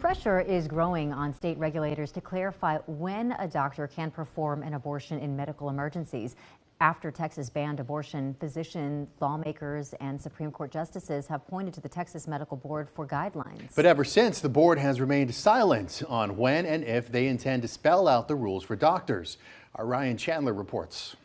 Pressure is growing on state regulators to clarify when a doctor can perform an abortion in medical emergencies. After Texas banned abortion, physicians, lawmakers, and Supreme Court justices have pointed to the Texas Medical Board for guidelines. But ever since, the board has remained silent on when and if they intend to spell out the rules for doctors. Our Ryan Chandler reports.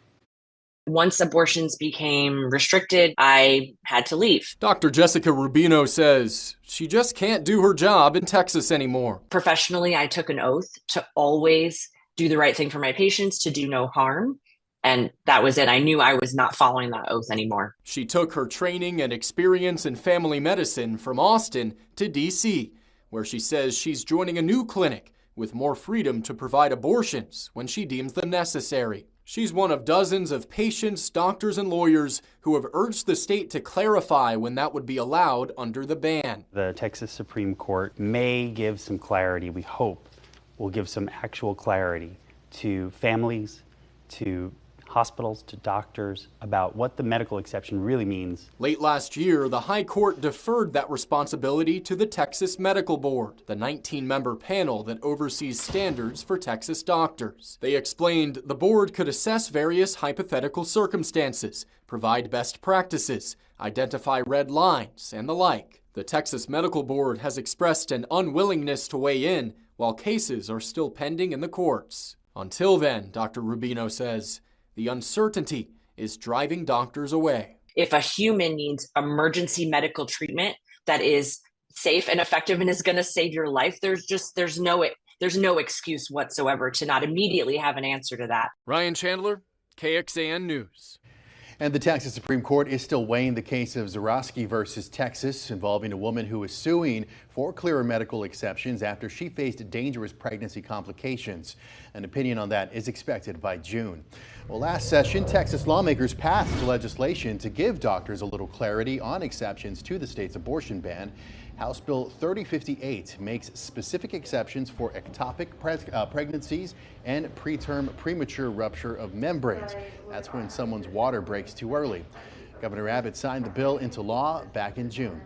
Once abortions became restricted, I had to leave. Dr. Jessica Rubino says she just can't do her job in Texas anymore. Professionally, I took an oath to always do the right thing for my patients, to do no harm. And that was it. I knew I was not following that oath anymore. She took her training and experience in family medicine from Austin to D.C., where she says she's joining a new clinic with more freedom to provide abortions when she deems them necessary. She's one of dozens of patients, doctors, and lawyers who have urged the state to clarify when that would be allowed under the ban. The Texas Supreme Court may give some clarity, we hope will give some actual clarity to families, to hospitals, to doctors about what the medical exception really means. Late last year, the High Court deferred that responsibility to the Texas Medical Board, the 19-member panel that oversees standards for Texas doctors. They explained the board could assess various hypothetical circumstances, provide best practices, identify red lines, and the like. The Texas Medical Board has expressed an unwillingness to weigh in while cases are still pending in the courts. Until then, Dr. Rubino says, the uncertainty is driving doctors away. If a human needs emergency medical treatment that is safe and effective and is going to save your life, there's no excuse whatsoever to not immediately have an answer to that. Ryan Chandler, KXAN News. And the Texas Supreme Court is still weighing the case of Zarowski versus Texas, involving a woman who is suing for clearer medical exceptions after she faced dangerous pregnancy complications. An opinion on that is expected by June. Well, last session, Texas lawmakers passed legislation to give doctors a little clarity on exceptions to the state's abortion ban. House Bill 3058 makes specific exceptions for ectopic pregnancies and preterm premature rupture of membranes. That's when someone's water breaks too early. Governor Abbott signed the bill into law back in June.